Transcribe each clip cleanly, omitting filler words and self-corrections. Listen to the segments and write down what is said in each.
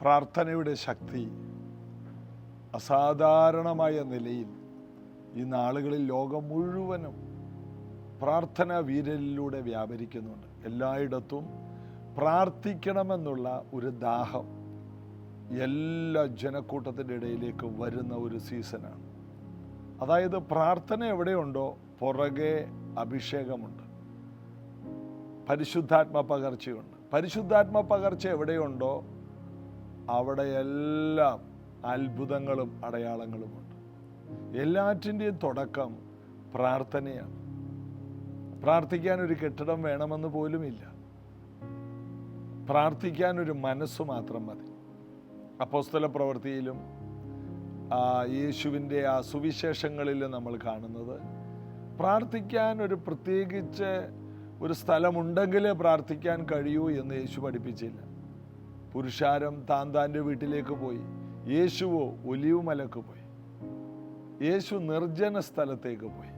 പ്രാർത്ഥനയുടെ ശക്തി അസാധാരണമായ നിലയിൽ ഈ നാളുകളിൽ ലോകം മുഴുവനും പ്രാർത്ഥനാ വീരലിലൂടെ വ്യാപരിക്കുന്നുണ്ട്. എല്ലായിടത്തും പ്രാർത്ഥിക്കണമെന്നുള്ള ഒരു ദാഹം എല്ലാ ജനക്കൂട്ടത്തിൻ്റെ ഇടയിലേക്ക് വരുന്ന ഒരു സീസണാണ്. അതായത് പ്രാർത്ഥന എവിടെയുണ്ടോ പുറകെ അഭിഷേകമുണ്ട്, പരിശുദ്ധാത്മ പകർച്ചയുണ്ട്. പരിശുദ്ധാത്മ പകർച്ച എവിടെയുണ്ടോ അവിടെയെല്ലാം അത്ഭുതങ്ങളും അടയാളങ്ങളുമുണ്ട്. എല്ലാറ്റിൻ്റെയും തുടക്കം പ്രാർത്ഥനയാണ്. പ്രാർത്ഥിക്കാൻ ഒരു കെട്ടിടം വേണമെന്ന് പോലുമില്ല, പ്രാർത്ഥിക്കാൻ ഒരു മനസ്സ് മാത്രം മതി. അപ്പോസ്തല പ്രവൃത്തിയിലും യേശുവിൻ്റെ ആ സുവിശേഷങ്ങളിൽ നമ്മൾ കാണുന്നത് പ്രാർത്ഥിക്കാൻ ഒരു പ്രത്യേകിച്ച് ഒരു സ്ഥലമുണ്ടെങ്കിലേ പ്രാർത്ഥിക്കാൻ കഴിയൂ എന്ന് യേശു പഠിപ്പിച്ചില്ല. പുരുഷാരം താൻ്റെ വീട്ടിലേക്ക് പോയി, യേശുവോ ഒലിവ് മലക്ക് പോയി, യേശു നിർജ്ജന സ്ഥലത്തേക്ക് പോയി,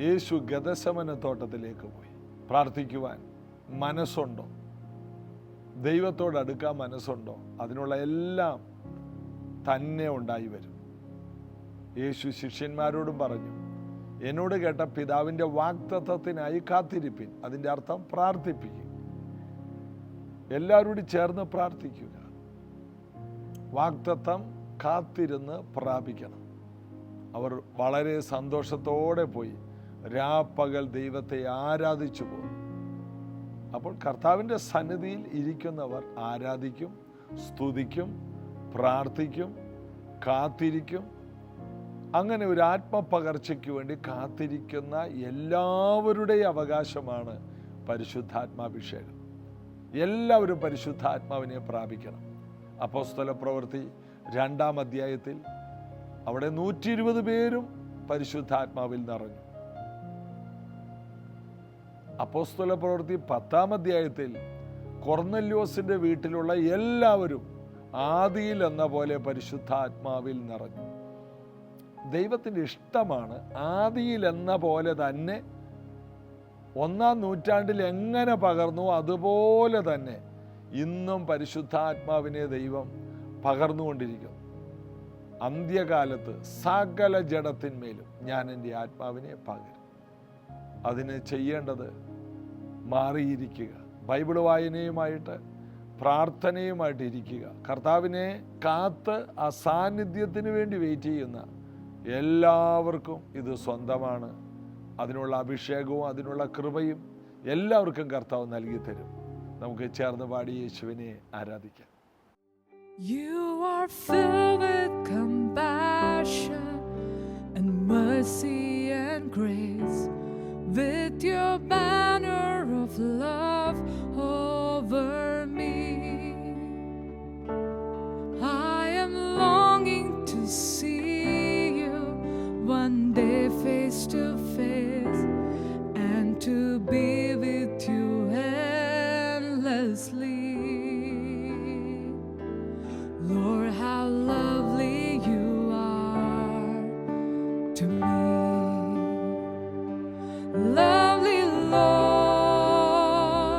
യേശു ഗദസമന തോട്ടത്തിലേക്ക് പോയി. പ്രാർത്ഥിക്കുവാൻ മനസ്സുണ്ടോ, ദൈവത്തോട് അടുക്കാൻ മനസ്സുണ്ടോ, അതിനുള്ള എല്ലാം തന്നെ ഉണ്ടായി വരും. യേശു ശിഷ്യന്മാരോടും പറഞ്ഞു, എന്നോട് കേട്ട പിതാവിൻ്റെ വാഗ്ദത്തത്തിനായി കാത്തിരിപ്പിൻ. അതിൻ്റെ അർത്ഥം പ്രാർത്ഥിപ്പിക്കുക, എല്ലാവരോടും ചേർന്ന് പ്രാർത്ഥിക്കുക. വാഗ്ദത്തം കാത്തിരുന്ന് പ്രാപിക്കണം. അവർ വളരെ സന്തോഷത്തോടെ പോയി രാപ്പകൽ ദൈവത്തെ ആരാധിച്ചു പോകും. അപ്പോൾ കർത്താവിൻ്റെ സന്നിധിയിൽ ഇരിക്കുന്നവർ ആരാധിക്കും, സ്തുതിക്കും, പ്രാർത്ഥിക്കും, കാത്തിരിക്കും. അങ്ങനെ ഒരു ആത്മപകർച്ചയ്ക്ക് വേണ്ടി കാത്തിരിക്കുന്ന എല്ലാവരുടെയും അവകാശമാണ് പരിശുദ്ധാത്മാഭിഷേകം. എല്ലാവരും പരിശുദ്ധാത്മാവിനെ പ്രാപിക്കണം. അപ്പോസ്തല പ്രവൃത്തി 2-ാം അധ്യായത്തിൽ അവിടെ 120 പേരും പരിശുദ്ധാത്മാവിൽ നിറഞ്ഞു. അപ്പോസ്തല പ്രവൃത്തി 10-ാം അധ്യായത്തിൽ കൊർന്നല്യോസിൻ്റെ വീട്ടിലുള്ള എല്ലാവരും ആദിയിൽ എന്ന പോലെ പരിശുദ്ധാത്മാവിൽ നിറഞ്ഞു. ദൈവത്തിൻ്റെ ഇഷ്ടമാണ് ആദിയിൽ എന്ന പോലെ തന്നെ 1-ാം നൂറ്റാണ്ടിൽ എങ്ങനെ പകർന്നു അതുപോലെ തന്നെ ഇന്നും പരിശുദ്ധാത്മാവിനെ ദൈവം പകർന്നുകൊണ്ടിരിക്കുന്നു. അന്ത്യകാലത്ത് സകല ജഡത്തിന്മേലും ഞാൻ എൻ്റെ ആത്മാവിനെ പകരും. അതിന് ചെയ്യേണ്ടത് മാറിയിരിക്കുക, ബൈബിൾ വായനയുമായിട്ട് പ്രാർത്ഥനയുമായിട്ട് ഇരിക്കുക. കർത്താവിനെ കാത്ത് ആ സാന്നിധ്യത്തിന് വേണ്ടി വെയിറ്റ് ചെയ്യുന്ന എല്ലാവർക്കും ഇത് സ്വന്തമാണ്. അതിനുള്ള അഭിഷേകവും അതിനുള്ള കൃപയും എല്ലാവർക്കും കർത്താവ് നൽകി തരും. നമുക്ക് ചേർന്ന് പാടി യേശുവിനെ ആരാധിക്കാം. You are filled with compassion and mercy and grace, with your banner of love over me. I am longing to see you one day face to face, and to be with you endlessly. Lord, how lovely you are to me. Lovely Lord,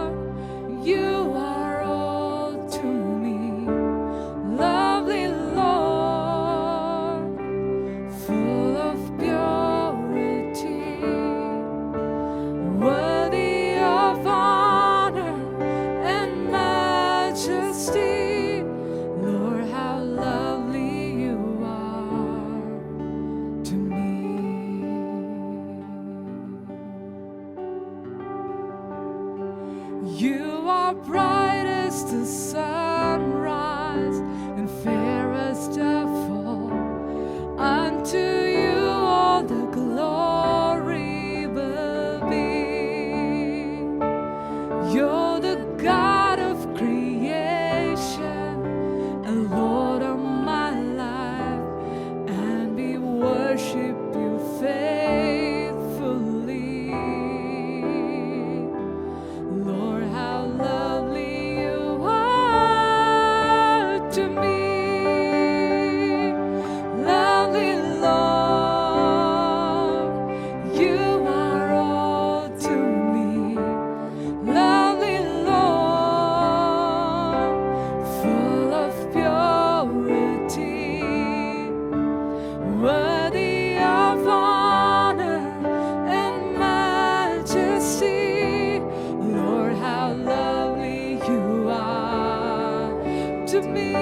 to me,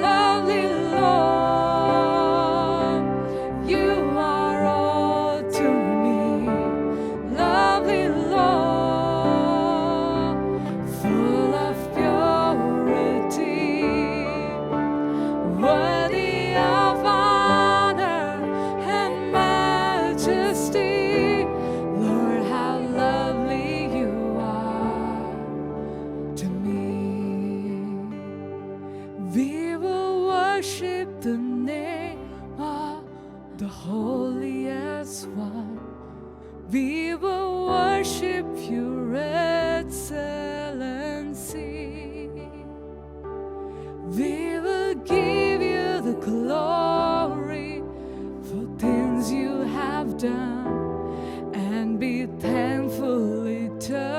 lovely Lord. You are all to me, lovely Lord, full of purity, worthy of honor and majesty. Lord, how lovely you are to me. We will worship the name of the holiest one. We will worship your excellency. We will give you the glory for things you have done and be thankful eternally.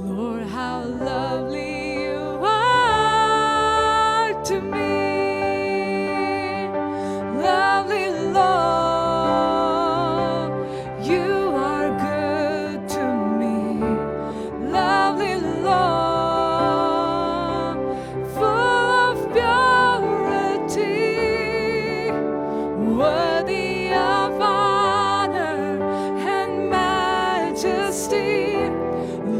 Lord, how lovely you are to me, lovely Lord. You are good to me, lovely Lord, full of purity, worthy of honor and majesty.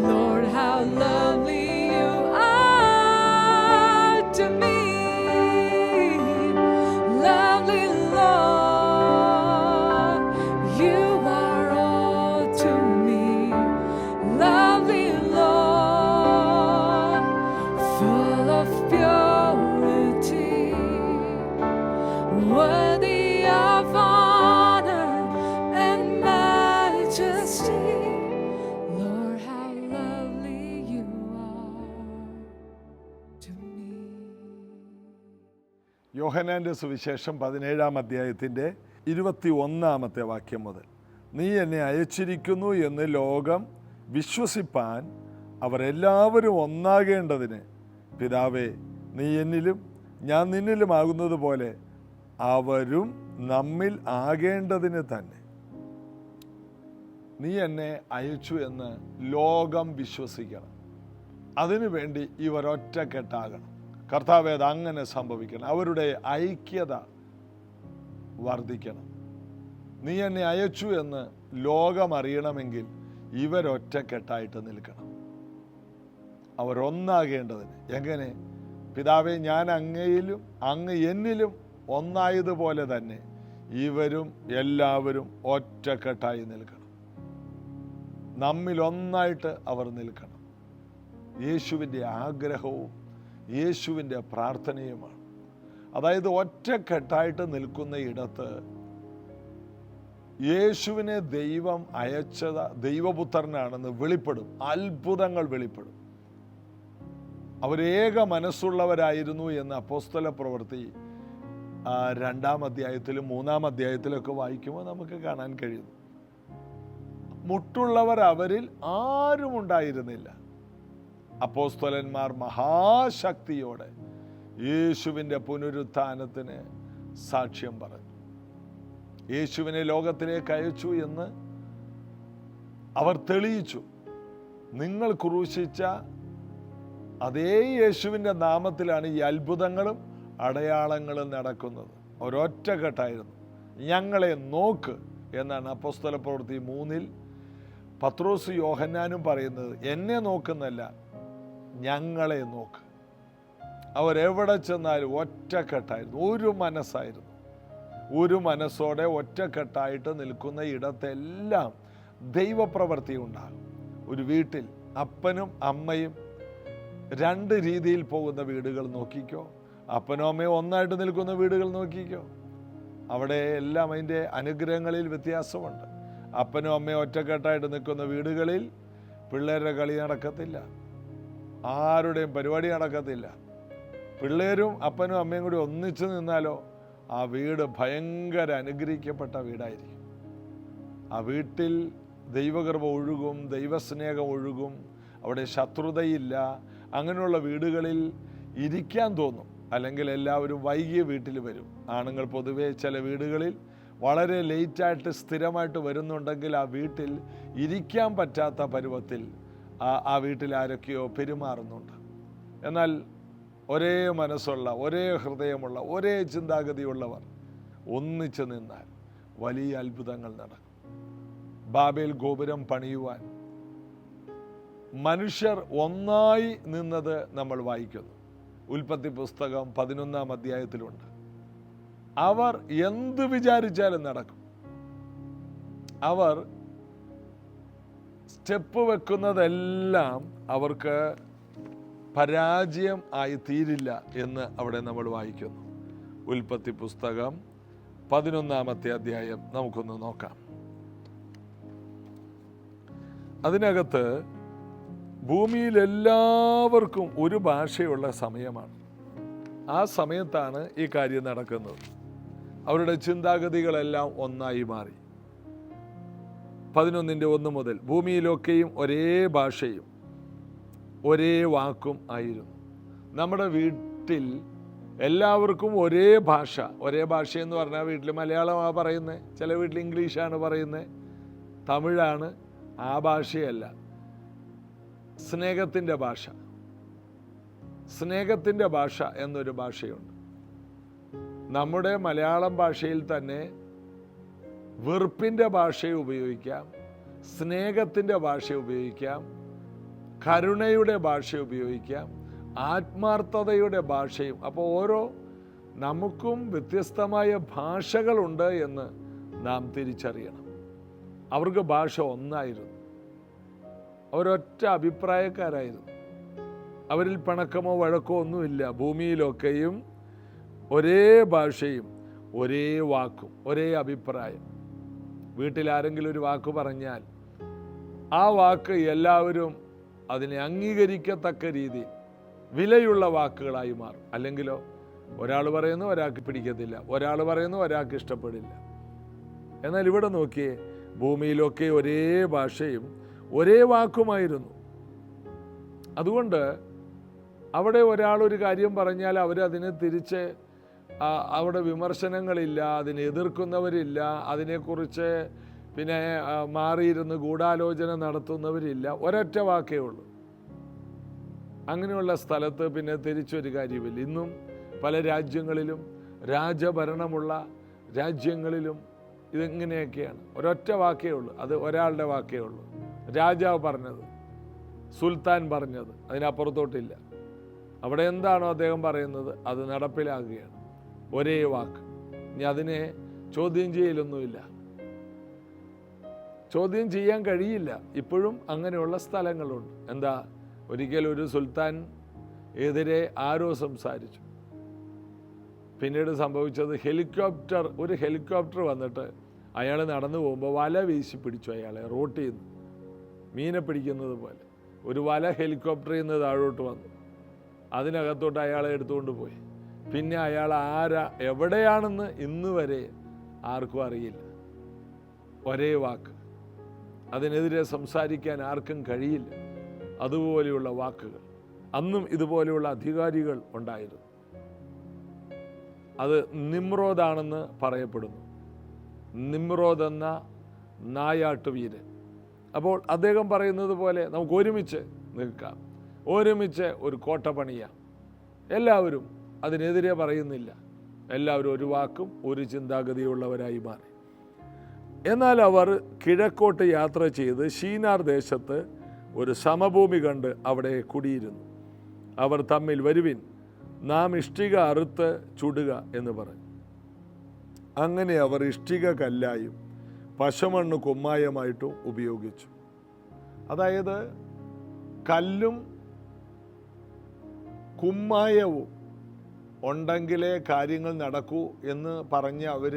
Lord, how lovely you are to me, lovely Lord. You are all to me, lovely Lord, full of purity, worthy of honor and majesty. Lord, how lovely you are to me. യോഹന്നാന്റെ സുവിശേഷം 17-ാം അധ്യായത്തിൻ്റെ 21-ാമത്തെ വാക്യം മുതൽ, നീ എന്നെ അയച്ചിരിക്കുന്നു എന്ന് ലോകം വിശ്വസിപ്പാൻ അവർ എല്ലാവരും ഒന്നാകേണ്ടതിന്, പിതാവേ, നീ എന്നിലും ഞാൻ നിന്നിലുമാകുന്നത് പോലെ അവരും നമ്മിൽ ആകേണ്ടതിന് തന്നെ. നീ എന്നെ അയച്ചു എന്ന് ലോകം വിശ്വസിക്കണം. അതിനുവേണ്ടി ഇവർ ഒറ്റക്കെട്ടാകണം. കർത്താവേ, അത് അങ്ങനെ സംഭവിക്കണം. അവരുടെ ഐക്യത വർദ്ധിക്കണം. നീ എന്നെ അയച്ചു എന്ന് ലോകം അറിയണമെങ്കിൽ ഇവരൊറ്റക്കെട്ടായിട്ട് നിൽക്കണം. അവരൊന്നാകേണ്ടതിന്. എങ്ങനെ? പിതാവേ, ഞാൻ അങ്ങയിലും അങ്ങ് എന്നിലും ഒന്നായതുപോലെ തന്നെ ഇവരും എല്ലാവരും ഒറ്റക്കെട്ടായി നിൽക്കണം. നമ്മിൽ ഒന്നായിട്ട് അവർ നിൽക്കണം. യേശുവിൻ്റെ ആഗ്രഹവും യേശുവിൻ്റെ പ്രാർത്ഥനയുമാണ്. അതായത് ഒറ്റക്കെട്ടായിട്ട് നിൽക്കുന്ന ഇടത്ത് യേശുവിനെ ദൈവം അയച്ചത് ദൈവപുത്രനാണെന്ന് വെളിപ്പെടും. അത്ഭുതങ്ങൾ വെളിപ്പെടും. അവരേക മനസ്സുള്ളവരായിരുന്നു എന്ന് അപ്പോസ്തല പ്രവൃത്തി 2-ാം അധ്യായത്തിലും 3-ാം അധ്യായത്തിലൊക്കെ വായിക്കുമ്പോൾ നമുക്ക് കാണാൻ കഴിയുന്നു. മുട്ടുള്ളവർ അവരിൽ ആരും ഉണ്ടായിരുന്നില്ല. അപ്പോസ്തലന്മാർ മഹാശക്തിയോടെ യേശുവിൻ്റെ പുനരുത്ഥാനത്തിന് സാക്ഷ്യം പറഞ്ഞു. യേശുവിനെ ലോകത്തിലേക്ക് അയച്ചു എന്ന് അവർ തെളിയിച്ചു. നിങ്ങൾ ക്രൂശിച്ച അതേ യേശുവിൻ്റെ നാമത്തിലാണ് ഈ അത്ഭുതങ്ങളും അടയാളങ്ങളും നടക്കുന്നത്. ഒരൊറ്റക്കെട്ടായിരുന്നു. ഞങ്ങളെ നോക്ക് എന്നാണ് അപ്പോസ്തല പ്രവൃത്തി 3-ൽ പത്രോസ് യോഹന്നാനും പറയുന്നത്. എന്നെ നോക്കുന്നല്ല, ഞങ്ങളെ നോക്ക്. അവരെവിടെ ചെന്നാലും ഒറ്റക്കെട്ടായിരുന്നു, ഒരു മനസ്സായിരുന്നു. ഒരു മനസ്സോടെ ഒറ്റക്കെട്ടായിട്ട് നിൽക്കുന്ന ഇടത്തെല്ലാം ദൈവപ്രവൃത്തി ഉണ്ടാകും. ഒരു വീട്ടിൽ അപ്പനും അമ്മയും 2 രീതിയിൽ പോകുന്ന വീടുകൾ നോക്കിക്കോ, അപ്പനും അമ്മയും ഒന്നായിട്ട് നിൽക്കുന്ന വീടുകൾ നോക്കിക്കോ. അവിടെ എല്ലാം അതിൻ്റെ അനുഗ്രഹങ്ങളിൽ വ്യത്യാസമുണ്ട്. അപ്പനും അമ്മയും ഒറ്റക്കെട്ടായിട്ട് നിൽക്കുന്ന വീടുകളിൽ പിള്ളേരുടെ കളി നടക്കത്തില്ല, ആരുടെയും പരിപാടി നടക്കത്തില്ല. പിള്ളേരും അപ്പനും അമ്മയും കൂടി ഒന്നിച്ചു നിന്നാലോ ആ വീട് ഭയങ്കര അനുഗ്രഹിക്കപ്പെട്ട വീടായിരിക്കും. ആ വീട്ടിൽ ദൈവകൃപ ഒഴുകും, ദൈവസ്നേഹം ഒഴുകും, അവിടെ ശത്രുതയില്ല. അങ്ങനെയുള്ള വീടുകളിൽ ഇരിക്കാൻ തോന്നും. അല്ലെങ്കിൽ എല്ലാവരും വൈകിയ വീട്ടിൽ വരും. ആണുങ്ങൾ പൊതുവെ ചില വീടുകളിൽ വളരെ ലേറ്റായിട്ട് സ്ഥിരമായിട്ട് വരുന്നുണ്ടെങ്കിൽ ആ വീട്ടിൽ ഇരിക്കാൻ പറ്റാത്ത പരുവത്തിൽ ആ വീട്ടിൽ ആരൊക്കെയോ പെരുമാറുന്നുണ്ട്. എന്നാൽ ഒരേ മനസ്സുള്ള, ഒരേ ഹൃദയമുള്ള, ഒരേ ചിന്താഗതിയുള്ളവർ ഒന്നിച്ചു നിന്നാൽ വലിയ അത്ഭുതങ്ങൾ നടക്കും. ബാബേൽ ഗോപുരം പണിയുവാൻ മനുഷ്യർ ഒന്നായി നിന്നത് നമ്മൾ വായിക്കുന്നു. ഉൽപ്പത്തി പുസ്തകം 11-ാം അധ്യായത്തിലുണ്ട്. അവർ എന്ത് വിചാരിച്ചാലും നടക്കും. അവർ സ്റ്റെപ്പ് വെക്കുന്നതെല്ലാം അവർക്ക് പരാജയം ആയി തീരില്ല എന്ന് അവിടെ നമ്മൾ വായിക്കുന്നു. ഉൽപ്പത്തി പുസ്തകം 11-ാമത്തെ അധ്യായം നമുക്കൊന്ന് നോക്കാം. അതിനകത്ത് ഭൂമിയിൽ എല്ലാവർക്കും ഒരു ഭാഷയുള്ള സമയമാണ്. ആ സമയത്താണ് ഈ കാര്യം നടക്കുന്നത്. അവരുടെ ചിന്താഗതികളെല്ലാം ഒന്നായി മാറി. 11:1 മുതൽ ഭൂമിയിലൊക്കെയും ഒരേ ഭാഷയും ഒരേ വാക്കും ആയിരുന്നു. നമ്മുടെ വീട്ടിൽ എല്ലാവർക്കും ഒരേ ഭാഷ. ഒരേ ഭാഷയെന്ന് പറഞ്ഞാൽ വീട്ടിൽ മലയാളമാണ് പറയുന്നത്, ചില വീട്ടിൽ ഇംഗ്ലീഷാണ് പറയുന്നത്, തമിഴാണ്. ആ ഭാഷയല്ല, സ്നേഹത്തിൻ്റെ ഭാഷ. സ്നേഹത്തിൻ്റെ ഭാഷ എന്നൊരു ഭാഷയുണ്ട്. നമ്മുടെ മലയാളം ഭാഷയിൽ തന്നെ വെറുപ്പിൻ്റെ ഭാഷ ഉപയോഗിക്കാം, സ്നേഹത്തിൻ്റെ ഭാഷ ഉപയോഗിക്കാം, കരുണയുടെ ഭാഷ ഉപയോഗിക്കാം, ആത്മാർത്ഥതയുടെ ഭാഷയും. അപ്പോൾ ഓരോ നമുക്കും വ്യത്യസ്തമായ ഭാഷകളുണ്ട് എന്ന് നാം തിരിച്ചറിയണം. അവർക്ക് ഭാഷ ഒന്നായിരുന്നു. അവരൊറ്റ അഭിപ്രായക്കാരായിരുന്നു. അവരിൽ പിണക്കമോ വഴക്കോ ഒന്നുമില്ല. ഭൂമിയിലൊക്കെയും ഒരേ ഭാഷയും ഒരേ വാക്കും ഒരേ അഭിപ്രായം. വീട്ടിൽ ആരെങ്കിലും ഒരു വാക്ക് പറഞ്ഞാൽ ആ വാക്ക് എല്ലാവരും അതിനെ അംഗീകരിക്കത്തക്ക രീതിയിൽ വിലയുള്ള വാക്കുകളായി മാറും. അല്ലെങ്കിലോ ഒരാൾ പറയുന്നു ഒരാൾക്ക് പിടിക്കത്തില്ല, ഒരാൾ പറയുന്നു ഒരാൾക്ക് ഇഷ്ടപ്പെടില്ല. എന്നാൽ ഇവിടെ നോക്കിയേ, ഭൂമിയിലൊക്കെ ഒരേ ഭാഷയും ഒരേ വാക്കുമായിരുന്നു. അതുകൊണ്ട് അവിടെ ഒരാളൊരു കാര്യം പറഞ്ഞാൽ അവരതിനെ തിരിച്ച് അവിടെ വിമർശനങ്ങളില്ല, അതിനെ എതിർക്കുന്നവരില്ല, അതിനെക്കുറിച്ച് പിന്നെ മാറിയിരുന്ന് ഗൂഢാലോചന നടത്തുന്നവരില്ല. ഒരൊറ്റ വാക്കേ ഉള്ളൂ. അങ്ങനെയുള്ള സ്ഥലത്ത് പിന്നെ തിരിച്ചൊരു കാര്യമില്ല. ഇന്നും പല രാജ്യങ്ങളിലും രാജഭരണമുള്ള രാജ്യങ്ങളിലും ഇതിങ്ങനെയൊക്കെയാണ്. ഒരൊറ്റ വാക്കേ ഉള്ളൂ, അത് ഒരാളുടെ വാക്കേ ഉള്ളൂ. രാജാവ് പറഞ്ഞത്, സുൽത്താൻ പറഞ്ഞത്, അതിനപ്പുറത്തോട്ടില്ല. അവിടെ എന്താണോ അദ്ദേഹം പറയുന്നത് അത് നടപ്പിലാക്കുകയാണ്. ഒരേ വാക്ക്. ഇനി അതിനെ ചോദ്യം ചെയ്യലൊന്നുമില്ല, ചോദ്യം ചെയ്യാൻ കഴിയില്ല. ഇപ്പോഴും അങ്ങനെയുള്ള സ്ഥലങ്ങളുണ്ട്. എന്താ, ഒരിക്കൽ ഒരു സുൽത്താൻ എതിരെ ആരോ സംസാരിച്ചു. പിന്നീട് സംഭവിച്ചത് ഒരു ഹെലികോപ്റ്റർ വന്നിട്ട് അയാൾ നടന്നു പോകുമ്പോൾ വല വീശി പിടിച്ചു അയാളെ. റോട്ടിൽ നിന്ന് മീനെ പിടിക്കുന്നത് പോലെ ഒരു വല ഹെലികോപ്റ്ററിൽ നിന്ന് താഴോട്ട് വന്നു. അതിനകത്തോട്ട് അയാളെ എടുത്തുകൊണ്ട് പോയി. പിന്നെ അയാൾ എവിടെയാണെന്ന് ഇന്ന് വരെ ആർക്കും അറിയില്ല. ഒരേ വാക്ക്, അതിനെതിരെ സംസാരിക്കാൻ ആർക്കും കഴിയില്ല. അതുപോലെയുള്ള വാക്കുകൾ. അന്നും ഇതുപോലെയുള്ള അധികാരികൾ ഉണ്ടായിരുന്നു. അത് നിമ്രോദാണെന്ന് പറയപ്പെടുന്നു. നിമ്രോദ് എന്ന നായാട്ടുവീരൻ. അപ്പോൾ അദ്ദേഹം പറയുന്നത് പോലെ നമുക്ക് ഒരുമിച്ച് നിൽക്കാം, ഒരുമിച്ച് ഒരു കോട്ട പണിയാം. എല്ലാവരും അതിനെതിരെ പറയുന്നില്ല. എല്ലാവരും ഒരു വാക്കും ഒരു ചിന്താഗതിയുള്ളവരായി മാറി. എന്നാൽ അവർ കിഴക്കോട്ട് യാത്ര ചെയ്ത് ഷീനാർ ദേശത്ത് ഒരു സമഭൂമി കണ്ട് അവിടെ കുടിയിരുന്നു. അവർ തമ്മിൽ, വരുവിൻ, നാം ഇഷ്ടിക അറുത്ത് ചുടുക എന്ന് പറഞ്ഞു. അങ്ങനെ അവർ ഇഷ്ടിക കല്ലായും പശമണ്ണ് കുമ്മായമായിട്ടും ഉപയോഗിച്ചു. അതായത് കല്ലും കുമ്മായവും ഉണ്ടെങ്കിലേ കാര്യങ്ങൾ നടക്കൂ എന്ന് പറഞ്ഞ് അവർ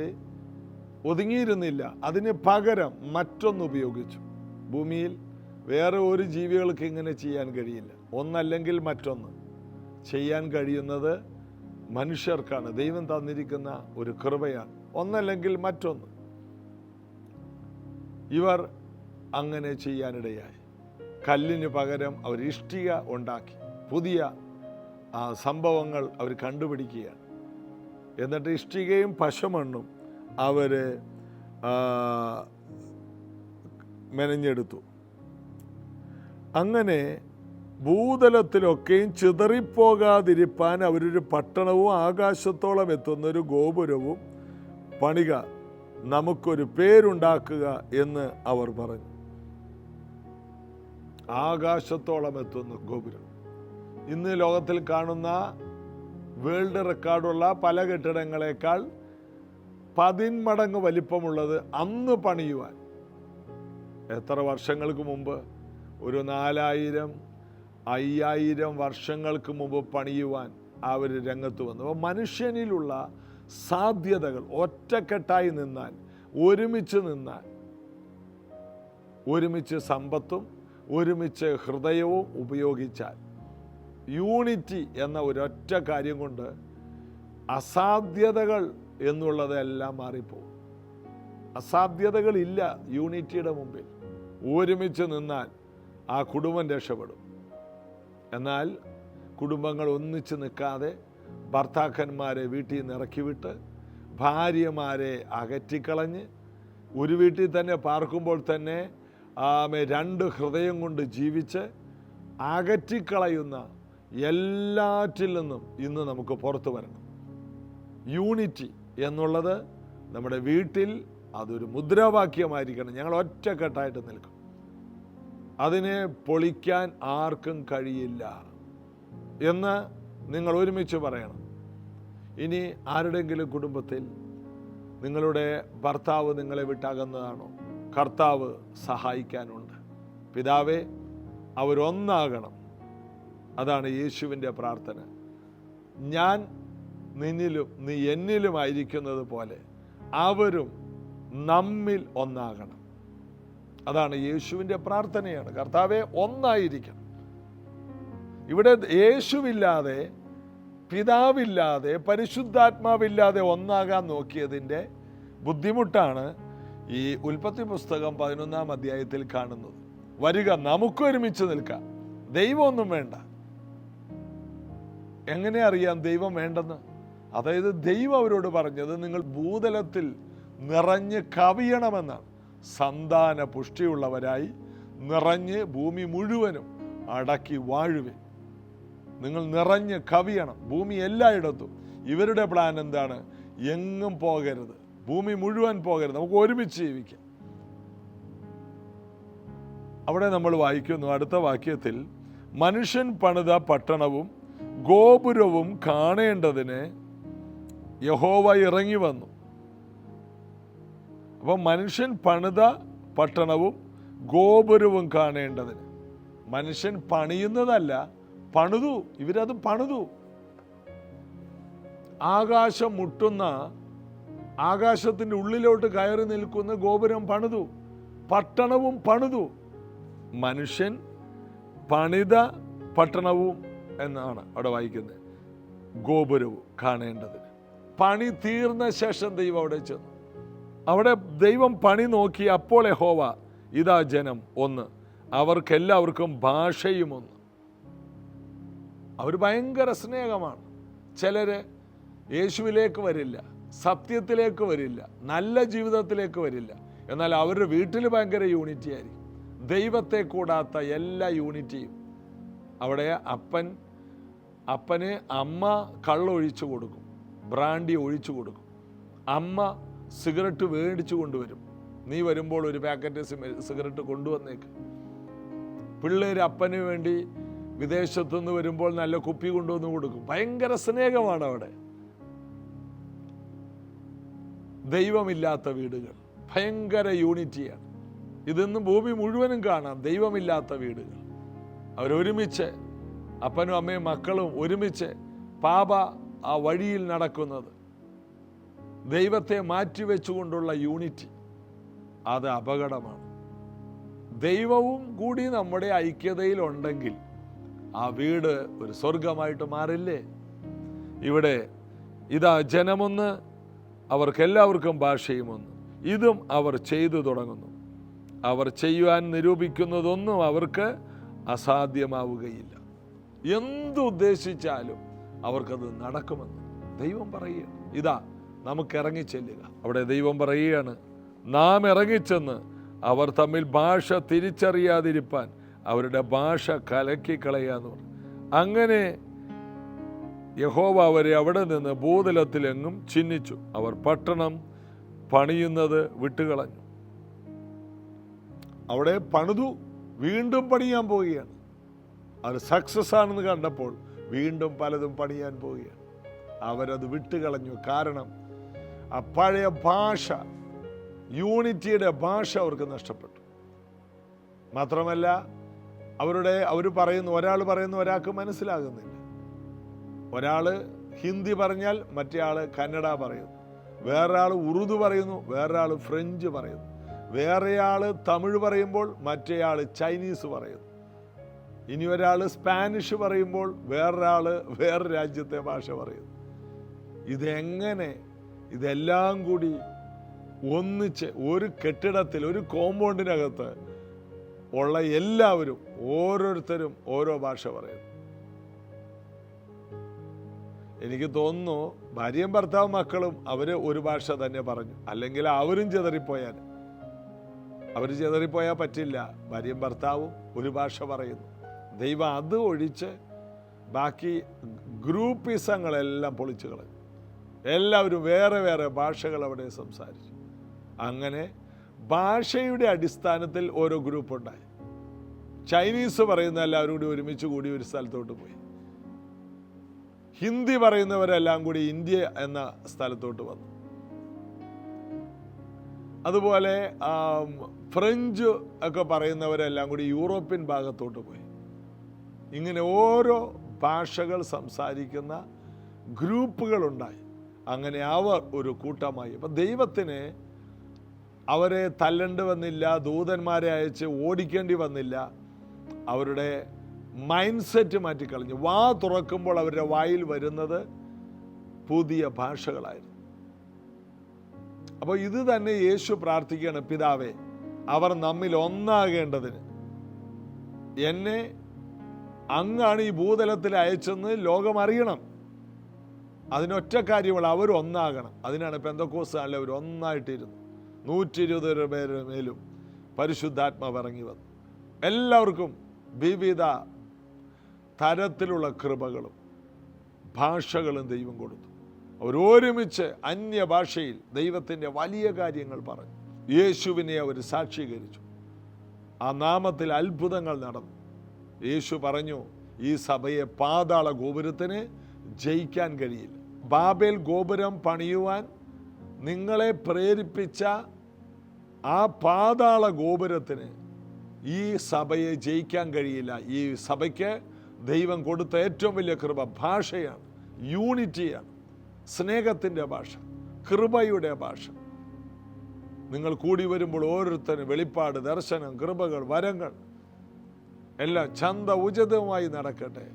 ഒതുങ്ങിയിരുന്നില്ല. അതിന് പകരം മറ്റൊന്ന് ഉപയോഗിച്ചു. ഭൂമിയിൽ വേറെ ഒരു ജീവികൾക്ക് ഇങ്ങനെ ചെയ്യാൻ കഴിയില്ല. ഒന്നല്ലെങ്കിൽ മറ്റൊന്ന് ചെയ്യാൻ കഴിയുന്നത് മനുഷ്യർക്കാണ്. ദൈവം തന്നിരിക്കുന്ന ഒരു കൃപയാണ്. ഒന്നല്ലെങ്കിൽ മറ്റൊന്ന്. ഇവർ അങ്ങനെ ചെയ്യാനിടയായി. കല്ലിന് പകരം അവർ ഇഷ്ടിക ഉണ്ടാക്കി. പുതിയ സംഭവങ്ങൾ അവർ കണ്ടുപിടിക്കുകയാണ്. എന്നിട്ട് ഇഷ്ടികയും പശമണ്ണും അവർ മെനഞ്ഞെടുത്തു. അങ്ങനെ ഭൂതലത്തിലൊക്കെയും ചിതറിപ്പോകാതിരിപ്പാൻ അവരൊരു പട്ടണവും ആകാശത്തോളം എത്തുന്നൊരു ഗോപുരവും പണിക, നമുക്കൊരു പേരുണ്ടാക്കുക എന്ന് അവർ പറഞ്ഞു. ആകാശത്തോളം എത്തുന്ന ഗോപുരം. ഇന്ന് ലോകത്തിൽ കാണുന്ന വേൾഡ് റെക്കോർഡുള്ള പല കെട്ടിടങ്ങളെക്കാൾ 10 മടങ്ങ് വലിപ്പമുള്ളത് അന്ന് പണിയുവാൻ എത്ര വർഷങ്ങൾക്ക് മുമ്പ്, ഒരു 4000-5000 വർഷങ്ങൾക്ക് മുമ്പ് പണിയുവാൻ അവർ രംഗത്ത് വന്നു. അപ്പോൾ മനുഷ്യനിലുള്ള സാധ്യതകൾ ഒറ്റക്കെട്ടായി നിന്നാൽ, ഒരുമിച്ച് നിന്നാൽ, ഒരുമിച്ച് സമ്പത്തും ഒരുമിച്ച് ഹൃദയവും ഉപയോഗിച്ചാൽ, യൂണിറ്റി എന്ന ഒരൊറ്റ കാര്യം കൊണ്ട് അസാധ്യതകൾ എന്നുള്ളതെല്ലാം മാറിപ്പോകും. അസാധ്യതകളില്ല യൂണിറ്റിയുടെ മുമ്പിൽ. ഒരുമിച്ച് നിന്നാൽ ആ കുടുംബം രക്ഷപ്പെടും. എന്നാൽ കുടുംബങ്ങൾ ഒന്നിച്ച് നിൽക്കാതെ ഭർത്താക്കന്മാരെ വീട്ടിൽ നിന്ന് ഇറക്കിവിട്ട് ഭാര്യമാരെ അകറ്റിക്കളഞ്ഞ് ഒരു വീട്ടിൽ തന്നെ പാർക്കുമ്പോൾ തന്നെ 2 ഹൃദയം കൊണ്ട് ജീവിച്ച് അകറ്റിക്കളയുന്ന എല്ലാറ്റിൽ നിന്നും ഇന്ന് നമുക്ക് പുറത്തു വരണം. യൂണിറ്റി എന്നുള്ളത് നമ്മുടെ വീട്ടിൽ അതൊരു മുദ്രാവാക്യമായിരിക്കണം. ഞങ്ങൾ ഒറ്റക്കെട്ടായിട്ട് നിൽക്കും. അതിനെ പൊളിക്കാൻ ആർക്കും കഴിയില്ല എന്ന് നിങ്ങൾ ഒരുമിച്ച് പറയണം. ഇനി ആരുടെയെങ്കിലും കുടുംബത്തിൽ നിങ്ങളുടെ ഭർത്താവ് നിങ്ങളെ വിട്ടകന്നതാണോ? കർത്താവ് സഹായിക്കാനുണ്ട്. പിതാവേ, അവരൊന്നാകണം. അതാണ് യേശുവിൻ്റെ പ്രാർത്ഥന. ഞാൻ നിന്നിലും നീ എന്നിലുമായിരിക്കുന്നത് പോലെ അവരും നമ്മിൽ ഒന്നാകണം. അതാണ് യേശുവിൻ്റെ പ്രാർത്ഥനയാണ്. കർത്താവേ, ഒന്നായിരിക്കണം. ഇവിടെ യേശുവില്ലാതെ, പിതാവില്ലാതെ, പരിശുദ്ധാത്മാവില്ലാതെ ഒന്നാകാൻ നോക്കിയതിൻ്റെ ബുദ്ധിമുട്ടാണ് ഈ ഉൽപ്പത്തി പുസ്തകം 11-ാം അധ്യായത്തിൽ കാണുന്നത്. വരിക, നമുക്കൊരുമിച്ച് നിൽക്കാം, ദൈവമൊന്നും വേണ്ട. എങ്ങനെ അറിയാം ദൈവം വേണ്ടെന്ന്? അതായത് ദൈവം അവരോട് പറഞ്ഞത് നിങ്ങൾ ഭൂതലത്തിൽ നിറഞ്ഞ് കവിയണമെന്നാണ്. സന്താന പുഷ്ടിയുള്ളവരായി നിറഞ്ഞ് ഭൂമി മുഴുവനും അടക്കി വാഴുവിൻ. നിങ്ങൾ നിറഞ്ഞ് കവിയണം, ഭൂമി എല്ലായിടത്തും. ഇവരുടെ പ്ലാൻ എന്താണ്? എങ്ങും പോകരുത്, ഭൂമി മുഴുവൻ പോകരുത്, നമുക്ക് ഒരുമിച്ച് ജീവിക്കാം. അവിടെ നമ്മൾ വായിക്കുന്നു അടുത്ത വാക്യത്തിൽ, മനുഷ്യൻ പണിത പട്ടണവും ഗോപുരവും കാണേണ്ടതിന് യഹോവ ഇറങ്ങി വന്നു. അപ്പം മനുഷ്യൻ പണിത പട്ടണവും ഗോപുരവും കാണേണ്ടതിന്. മനുഷ്യൻ പണിയുന്നതല്ല, പണിതു. ഇവരത് പണിതു. ആകാശം മുട്ടുന്ന, ആകാശത്തിൻ്റെ ഉള്ളിലോട്ട് കയറി നിൽക്കുന്ന ഗോപുരം പണിതു, പട്ടണവും പണിതു. മനുഷ്യൻ പണിത പട്ടണവും എന്നാണ് അവിടെ വായിക്കുന്നത്, ഗോപുരവും കാണേണ്ടതിന്. പണി തീർന്ന ശേഷം ദൈവം അവിടെ ചെന്നു. അവിടെ ദൈവം പണി നോക്കി. അപ്പോൾ യഹോവ, ഇതാ ജനം ഒന്ന്, അവർക്കെല്ലാവർക്കും ഭാഷയും ഒന്ന്. അവർ ഭയങ്കര സ്നേഹമാണ്. ചിലർ യേശുവിലേക്ക് വരില്ല, സത്യത്തിലേക്ക് വരില്ല, നല്ല ജീവിതത്തിലേക്ക് വരില്ല. എന്നാൽ അവരുടെ വീട്ടിൽ ഭയങ്കര യൂണിറ്റി ആയിരിക്കും. ദൈവത്തെ കൂടാത്ത എല്ലാ യൂണിറ്റിയും. അവിടെ അപ്പന് അമ്മ കള്ളൊഴിച്ചു കൊടുക്കും, ബ്രാൻഡി ഒഴിച്ചു കൊടുക്കും. അമ്മ സിഗരറ്റ് മേടിച്ചു കൊണ്ടുവരും. നീ വരുമ്പോൾ ഒരു പാക്കറ്റ് സിഗരറ്റ് കൊണ്ടുവന്നേക്ക്. പിള്ളേർ അപ്പന് വേണ്ടി വിദേശത്തുനിന്ന് വരുമ്പോൾ നല്ല കുപ്പി കൊണ്ടുവന്ന് കൊടുക്കും. ഭയങ്കര സ്നേഹമാണ് അവിടെ. ദൈവമില്ലാത്ത വീടുകൾ, ഭയങ്കര യൂണിറ്റിയാണ്. ഇതൊന്നും ഭൂമി മുഴുവനും കാണാം. ദൈവമില്ലാത്ത വീടുകൾ, അവരൊരുമിച്ച്, അപ്പനും അമ്മയും മക്കളും ഒരുമിച്ച് ആ വഴിയിൽ നടക്കുന്നത്. ദൈവത്തെ മാറ്റിവെച്ചുകൊണ്ടുള്ള യൂണിറ്റി, അത് അപകടമാണ്. ദൈവവും കൂടി നമ്മുടെ ഐക്യതയിലുണ്ടെങ്കിൽ ആ വീട് ഒരു സ്വർഗമായിട്ട് മാറില്ലേ? ഇവിടെ ഇതാ ജനമൊന്ന്, അവർക്കെല്ലാവർക്കും ഭാഷയും ഒന്ന്. ഇതും അവർ ചെയ്തു തുടങ്ങുന്നു. അവർ ചെയ്യുവാൻ നിരൂപിക്കുന്നതൊന്നും അവർക്ക് അസാധ്യമാവുകയില്ല. എന്തുദ്ദേശിച്ചാലും അവർക്കത് നടക്കുമെന്ന് ദൈവം പറയുക. ഇതാ നമുക്ക് ഇറങ്ങിച്ചെല്ലുക. അവിടെ ദൈവം പറയുകയാണ്, നാം ഇറങ്ങിച്ചെന്ന് അവർ തമ്മിൽ ഭാഷ തിരിച്ചറിയാതിരിപ്പാൻ അവരുടെ ഭാഷ കലക്കിക്കളയാന്ന് പറഞ്ഞു. അങ്ങനെ യഹോവ അവരെ അവിടെ നിന്ന് ഭൂതലത്തിലെങ്ങും ചിഹ്നിച്ചു. അവർ പട്ടണം പണിയുന്നത് വിട്ടുകളഞ്ഞു. അവിടെ പണിതു, വീണ്ടും പണിയാൻ പോവുകയാണ്. അത് സക്സസ് ആണെന്ന് കണ്ടപ്പോൾ വീണ്ടും പലതും പണിയാൻ പോവുകയാണ്. അവരത് വിട്ടുകളഞ്ഞു. കാരണം ആ പഴയ ഭാഷ, യൂണിറ്റിയുടെ ഭാഷ അവർക്ക് നഷ്ടപ്പെട്ടു. മാത്രമല്ല അവർ പറയുന്നു, ഒരാൾ പറയുന്നു ഒരാൾക്ക് മനസ്സിലാകുന്നില്ല. ഒരാൾ ഹിന്ദി പറഞ്ഞാൽ മറ്റേ ആൾ കന്നഡ പറയുന്നു, വേറൊരാൾ ഉറുദു പറയുന്നു, വേറൊരാൾ ഫ്രഞ്ച് പറയുന്നു, വേറെയാൾ തമിഴ് പറയുമ്പോൾ മറ്റേയാൾ ചൈനീസ് പറയുന്നു, ഇനി ഒരാൾ സ്പാനിഷ് പറയുമ്പോൾ വേറൊരാൾ വേറെ രാജ്യത്തെ ഭാഷ പറയുന്നു. ഇതെങ്ങനെ ഇതെല്ലാം കൂടി ഒന്നിച്ച് ഒരു കെട്ടിടത്തിൽ, ഒരു കോമ്പൗണ്ടിനകത്ത് ഉള്ള എല്ലാവരും ഓരോരുത്തരും ഓരോ ഭാഷ പറയുന്നു. എനിക്ക് തോന്നുന്നു ഭാര്യയും ഭർത്താവും മക്കളും അവര് ഒരു ഭാഷ തന്നെ പറഞ്ഞു, അല്ലെങ്കിൽ അവരും ചിതറിപ്പോയാൽ. അവർ ചിതറിപ്പോയാൽ പറ്റില്ല. ഭാര്യയും ഭർത്താവും ഒരു ഭാഷ പറയുന്നു. ദൈവം അത് ഒഴിച്ച് ബാക്കി ഗ്രൂപ്പിസങ്ങളെല്ലാം പൊളിച്ചു കളഞ്ഞു. എല്ലാവരും വേറെ വേറെ ഭാഷകൾ അവിടെ സംസാരിച്ചു. അങ്ങനെ ഭാഷയുടെ അടിസ്ഥാനത്തിൽ ഓരോ ഗ്രൂപ്പ് ഉണ്ടായി. ചൈനീസ് പറയുന്ന എല്ലാവരും കൂടി ഒരുമിച്ച് കൂടി ഒരു സ്ഥലത്തോട്ട് പോയി. ഹിന്ദി പറയുന്നവരെല്ലാം കൂടി ഇന്ത്യ എന്ന സ്ഥലത്തോട്ട് വന്നു. അതുപോലെ ഫ്രഞ്ച് ഒക്കെ പറയുന്നവരെല്ലാം കൂടി യൂറോപ്യൻ ഭാഗത്തോട്ട് പോയി. ഇങ്ങനെ ഓരോ ഭാഷകൾ സംസാരിക്കുന്ന ഗ്രൂപ്പുകളുണ്ടായി. അങ്ങനെ അവർ ഒരു കൂട്ടമായി. അപ്പം ദൈവത്തിന് അവരെ തല്ലേണ്ടി വന്നില്ല, ദൂതന്മാരെ അയച്ച് ഓടിക്കേണ്ടി വന്നില്ല. അവരുടെ മൈൻഡ് സെറ്റ് മാറ്റിക്കളഞ്ഞു. വാ തുറക്കുമ്പോൾ അവരുടെ വായിൽ വരുന്നത് പുതിയ ഭാഷകളായിരുന്നു. അപ്പോൾ ഇത് തന്നെ യേശു പ്രാർത്ഥിക്കുകയാണ്, പിതാവേ, അവർ നമ്മിൽ ഒന്നാകേണ്ടതിന് എന്നെ അങ്ങാണ് ഈ ഭൂതലത്തിൽ അയച്ചെന്ന് ലോകം അറിയണം. അതിനൊറ്റ കാര്യമുള്ള അവർ ഒന്നാകണം. അതിനാണ് പെന്തക്കോസ്താനിൽ അവർ ഒന്നായിട്ടിരുന്നു. 120 പേരുടെ മേലും പരിശുദ്ധാത്മാവ് ഇറങ്ങി വന്നു. എല്ലാവർക്കും വിവിധ തരത്തിലുള്ള കൃപകളും ഭാഷകളും ദൈവം കൊടുത്തു. അവർ ഒരുമിച്ച് അന്യഭാഷയിൽ ദൈവത്തിൻ്റെ വലിയ കാര്യങ്ങൾ പറഞ്ഞു. യേശുവിനെ അവർ സാക്ഷീകരിച്ചു. ആ നാമത്തിൽ അത്ഭുതങ്ങൾ നടന്നു. യേശു പറഞ്ഞു, ഈ സഭയെ പാതാള ഗോപുരത്തിന് ജയിക്കാൻ കഴിയില്ല. ബാബേൽ ഗോപുരം പണിയുവാൻ നിങ്ങളെ പ്രേരിപ്പിച്ച ആ പാതാള ഗോപുരത്തിന് ഈ സഭയെ ജയിക്കാൻ കഴിയില്ല. ഈ സഭയ്ക്ക് ദൈവം കൊടുത്ത ഏറ്റവും വലിയ കൃപ ഭാഷയാണ്, യൂണിറ്റിയാണ്, സ്നേഹത്തിൻ്റെ ഭാഷ, കൃപയുടെ ഭാഷ. നിങ്ങൾ കൂടി വരുമ്പോൾ ഓരോരുത്തരും വെളിപ്പാട്, ദർശനം, കൃപകൾ, വരങ്ങൾ എല്ലാം ചന്ത ഉചിതമായി നടക്കട്ടെ.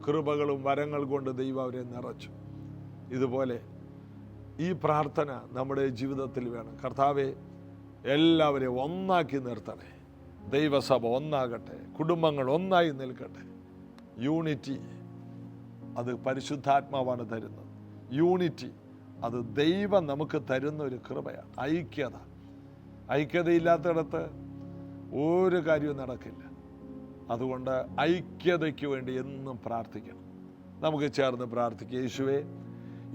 കൃപകളും വരങ്ങൾ കൊണ്ട് ദൈവം അവരെ നിറച്ചു. ഇതുപോലെ ഈ പ്രാർത്ഥന നമ്മുടെ ജീവിതത്തിൽ വേണം. കർത്താവെ, എല്ലാവരെയും ഒന്നാക്കി നിർത്തണേ. ദൈവസഭ ഒന്നാകട്ടെ, കുടുംബങ്ങൾ ഒന്നായി നിൽക്കട്ടെ. യൂണിറ്റി അത് പരിശുദ്ധാത്മാവാണ് തരുന്നത്. യൂണിറ്റി അത് ദൈവം നമുക്ക് തരുന്ന ഒരു കൃപയാണ്. ഐക്യതയില്ലാത്തിടത്ത് ഒരു കാര്യവും നടക്കില്ല. അതുകൊണ്ട് ഐക്യതയ്ക്ക് വേണ്ടി എന്നും പ്രാർത്ഥിക്കണം. നമുക്ക് ചേർന്ന് പ്രാർത്ഥിക്കാം. യേശുവേ,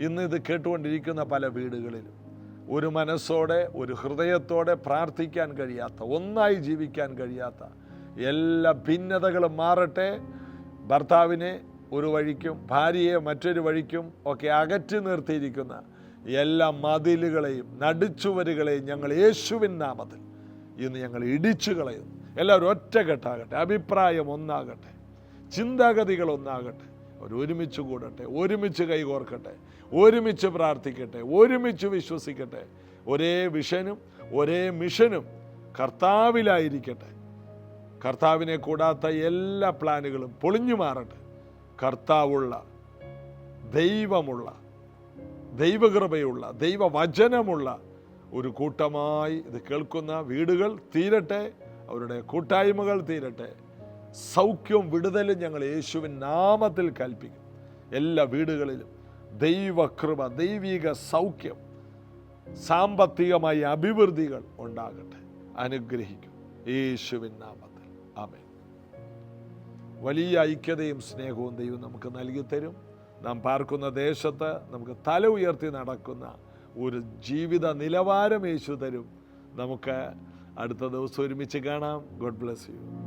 ഇന്ന് ഇത് കേട്ടുകൊണ്ടിരിക്കുന്ന പല വീടുകളിലും ഒരു മനസ്സോടെ, ഒരു ഹൃദയത്തോടെ പ്രാർത്ഥിക്കാൻ കഴിയാത്ത, ഒന്നായി ജീവിക്കാൻ കഴിയാത്ത എല്ലാ ഭിന്നതകളും മാറട്ടെ. ഭർത്താവിനെ ഒരു വഴിക്കും ഭാര്യയെ മറ്റൊരു വഴിക്കും ഒക്കെ അകറ്റി നിർത്തിയിരിക്കുന്ന എല്ലാ മതിലുകളെയും നടുച്ചുവരുകളെയും ഞങ്ങൾ യേശുവിൻ നാമത്തിൽ ഇന്ന് ഞങ്ങൾ ഇടിച്ചു കളയുന്നു. എല്ലാവരും ഒറ്റക്കെട്ടാകട്ടെ, അഭിപ്രായം ഒന്നാകട്ടെ, ചിന്താഗതികൾ ഒന്നാകട്ടെ. അവർ ഒരുമിച്ച് കൂടട്ടെ, ഒരുമിച്ച് കൈകോർക്കട്ടെ, ഒരുമിച്ച് പ്രാർത്ഥിക്കട്ടെ, ഒരുമിച്ച് വിശ്വസിക്കട്ടെ. ഒരേ വിഷനും ഒരേ മിഷനും കർത്താവിലായിരിക്കട്ടെ. കർത്താവിനെ കൂടാത്ത എല്ലാ പ്ലാനുകളും പൊളിഞ്ഞു മാറട്ടെ. കർത്താവുള്ള, ദൈവമുള്ള, ദൈവകൃപയുള്ള, ദൈവവചനമുള്ള ഒരു കൂട്ടമായി ഇത് കേൾക്കുന്ന വീടുകൾ തീരട്ടെ. അവരുടെ കൂട്ടായ്മകൾ തീരട്ടെ. സൗഖ്യവും വിടുതലും ഞങ്ങൾ യേശുവിൻ നാമത്തിൽ കൽപ്പിക്കും. എല്ലാ വീടുകളിലും ദൈവകൃപ, ദൈവിക സൗഖ്യം സാമ്പത്തികമായ അഭിവൃദ്ധികൾ ഉണ്ടാകട്ടെ. അനുഗ്രഹിക്കും യേശുവിൻ നാമത്തിൽ. ആമേൻ. വലിയ ഐക്യതയും സ്നേഹവും ദൈവം നമുക്ക് നൽകി തരും. നാം പാർക്കുന്ന ദേശത്ത് നമുക്ക് തല ഉയർത്തി നടക്കുന്ന ഒരു ജീവിത നിലവാരം യേശു തരും. നമുക്ക് അടുത്ത ദിവസം ഒരുമിച്ച് കാണാം. God bless you.